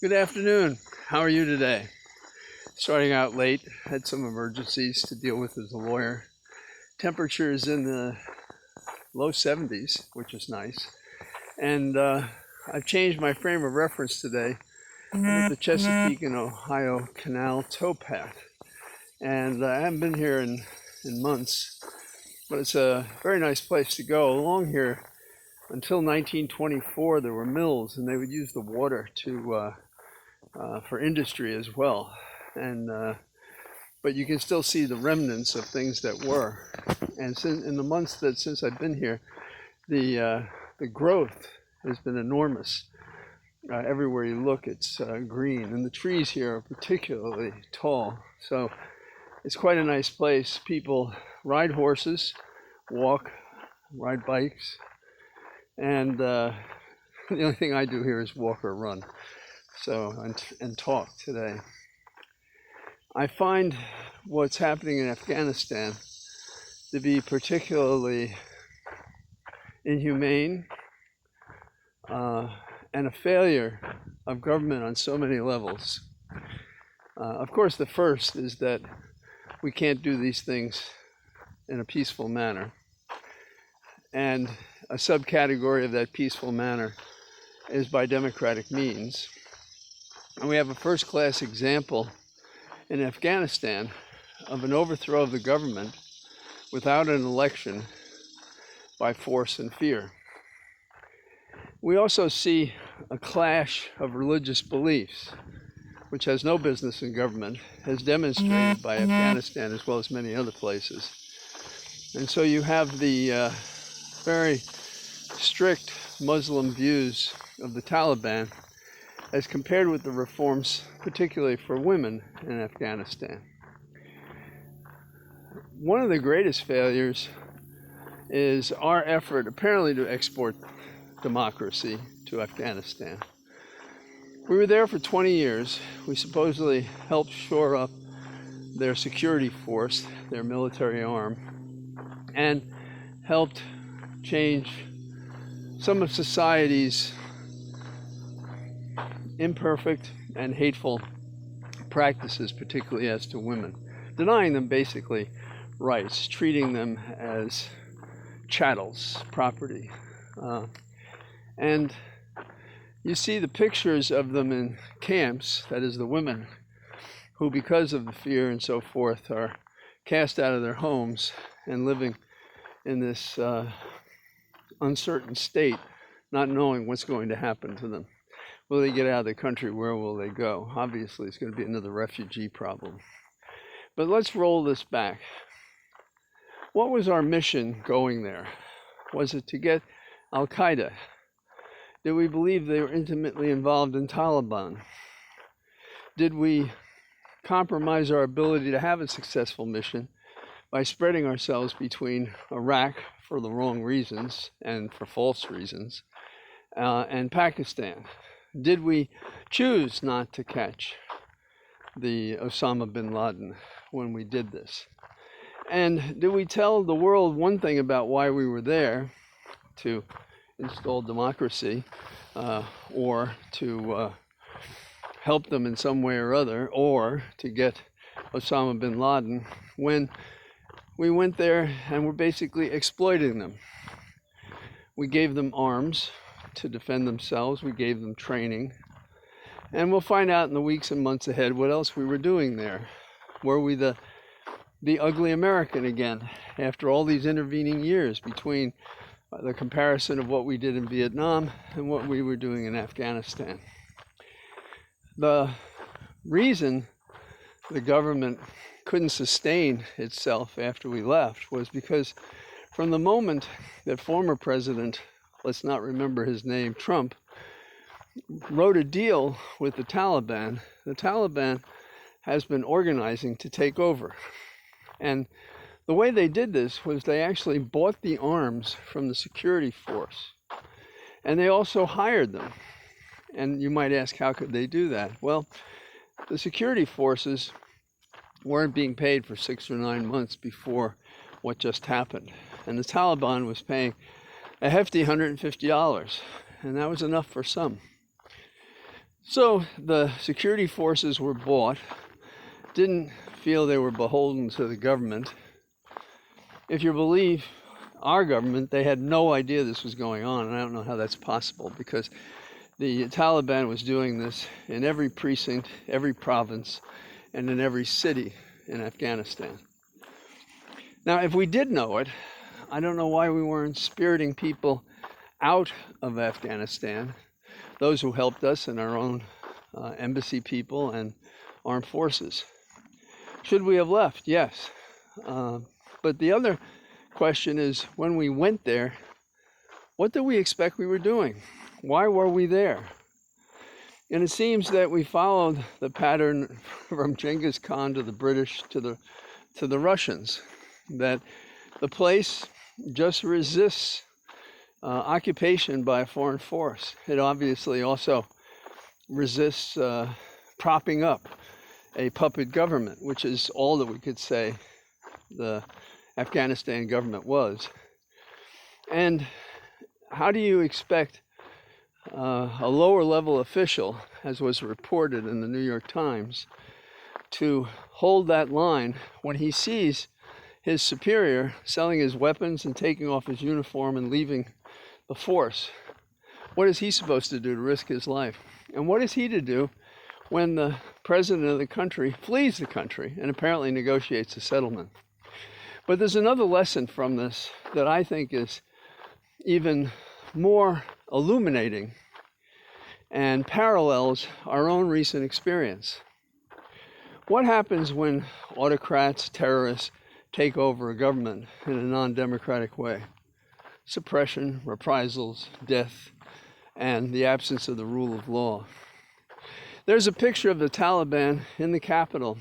Good afternoon. How are you today? Starting out late, had some emergencies to deal with as a lawyer. Temperature is in the low 70s, which is nice. And I've changed my frame of reference today. I'm at the Chesapeake and Ohio Canal towpath. And I haven't been here in months, but it's a very nice place to go. Along here, until 1924, there were mills, and they would use the water for industry as well. And but you can still see the remnants of things that were. And in the months since I've been here, the growth has been enormous. Everywhere you look, it's green, and the trees here are particularly tall. So it's quite a nice place. People ride horses, walk, ride bikes, and the only thing I do here is walk or run. So and talk today. I find what's happening in Afghanistan to be particularly inhumane and a failure of government on so many levels. Of course, the first is that we can't do these things in a peaceful manner. And a subcategory of that peaceful manner is by democratic means. And we have a first-class example in Afghanistan of an overthrow of the government without an election by force and fear. We also see a clash of religious beliefs, which has no business in government, as demonstrated by Afghanistan as well as many other places. And so you have the very strict Muslim views of the Taliban as compared with the reforms, particularly for women in Afghanistan. One of the greatest failures is our effort apparently to export democracy to Afghanistan. We were there for 20 years. We supposedly helped shore up their security force, their military arm, and helped change some of society's imperfect and hateful practices, particularly as to women, denying them basically rights, treating them as chattels, property. And you see the pictures of them in camps, that is the women, who because of the fear and so forth are cast out of their homes and living in this uncertain state, not knowing what's going to happen to them. Will they get out of the country? Where will they go? Obviously, it's going to be another refugee problem. But let's roll this back. What was our mission going there? Was it to get Al-Qaeda? Did we believe they were intimately involved in Taliban? Did we compromise our ability to have a successful mission by spreading ourselves between Iraq for the wrong reasons and for false reasons, and Pakistan? Did we choose not to catch the Osama bin Laden when we did this? And did we tell the world one thing about why we were there, to install democracy, or to help them in some way or other, or to get Osama bin Laden, when we went there and were basically exploiting them? We gave them arms to defend themselves. We gave them training. And we'll find out in the weeks and months ahead what else we were doing there. Were we the ugly American again after all these intervening years between the comparison of what we did in Vietnam and what we were doing in Afghanistan? The reason the government couldn't sustain itself after we left was because from the moment that former President, let's not remember his name, Trump, wrote a deal with the Taliban has been organizing to take over. And the way they did this was they actually bought the arms from the security force, and they also hired them. And you might ask, how could they do that? Well, the security forces weren't being paid for 6 or 9 months before what just happened. And the Taliban was paying a hefty $150, and that was enough for some. So the security forces were bought, didn't feel they were beholden to the government. If you believe our government, they had no idea this was going on, and I don't know how that's possible, because the Taliban was doing this in every precinct, every province, and in every city in Afghanistan. Now, if we did know it, I don't know why we weren't spiriting people out of Afghanistan, those who helped us and our own embassy people and armed forces. Should we have left? Yes. But the other question is, when we went there, what did we expect we were doing? Why were we there? And it seems that we followed the pattern from Genghis Khan to the British to the Russians, that the place just resists occupation by a foreign force. It obviously also resists propping up a puppet government, which is all that we could say the Afghanistan government was. And how do you expect a lower level official, as was reported in the New York Times, to hold that line when he sees his superior selling his weapons and taking off his uniform and leaving the force? What is he supposed to do to risk his life? And what is he to do when the president of the country flees the country and apparently negotiates a settlement? But there's another lesson from this that I think is even more illuminating and parallels our own recent experience. What happens when autocrats, terrorists, take over a government in a non-democratic way? Suppression, reprisals, death, and the absence of the rule of law. There's a picture of the Taliban in the Capitol,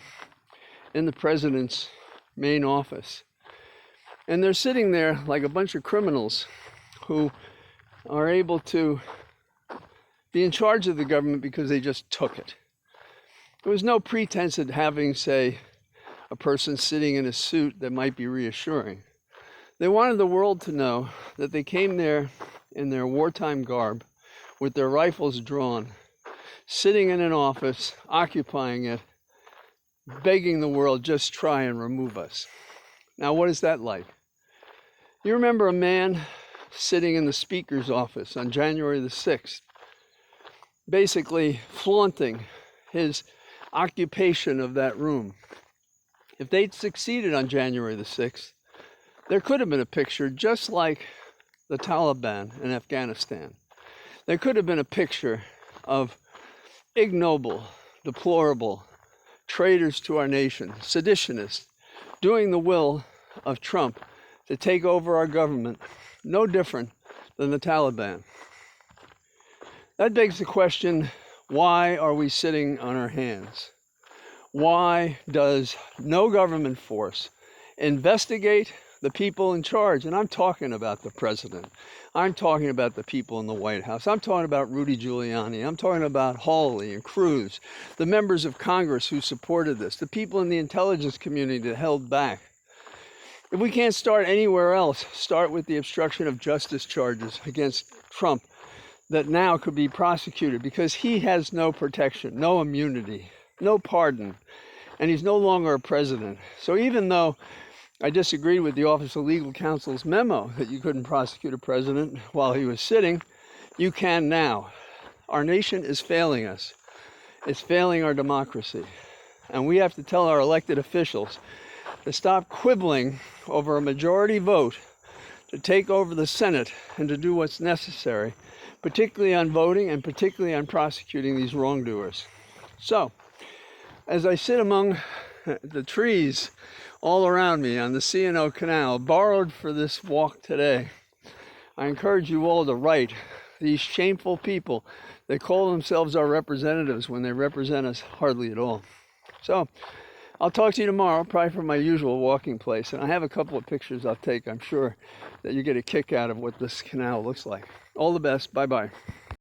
in the president's main office. And they're sitting there like a bunch of criminals who are able to be in charge of the government because they just took it. There was no pretense at having, say, a person sitting in a suit that might be reassuring. They wanted the world to know that they came there in their wartime garb, with their rifles drawn, sitting in an office, occupying it, begging the world, just try and remove us. Now, what is that like? You remember a man sitting in the speaker's office on January the 6th, basically flaunting his occupation of that room. If they'd succeeded on January the 6th, there could have been a picture just like the Taliban in Afghanistan. There could have been a picture of ignoble, deplorable traitors to our nation, seditionists, doing the will of Trump to take over our government, no different than the Taliban. That begs the question, why are we sitting on our hands? Why does no government force investigate the people in charge? And I'm talking about the president. I'm talking about the people in the White House. I'm talking about Rudy Giuliani. I'm talking about Hawley and Cruz, the members of Congress who supported this, the people in the intelligence community that held back. If we can't start anywhere else, start with the obstruction of justice charges against Trump that now could be prosecuted because he has no protection, no immunity, no pardon, and he's no longer a president. So even though I disagreed with the Office of Legal Counsel's memo that you couldn't prosecute a president while he was sitting, you can now. Our nation is failing us. It's failing our democracy. And we have to tell our elected officials to stop quibbling over a majority vote to take over the Senate and to do what's necessary, particularly on voting and particularly on prosecuting these wrongdoers. So, as I sit among the trees all around me on the C&O Canal, borrowed for this walk today, I encourage you all to write these shameful people that call themselves our representatives when they represent us hardly at all. So, I'll talk to you tomorrow, probably from my usual walking place, and I have a couple of pictures I'll take. I'm sure that you get a kick out of what this canal looks like. All the best. Bye-bye.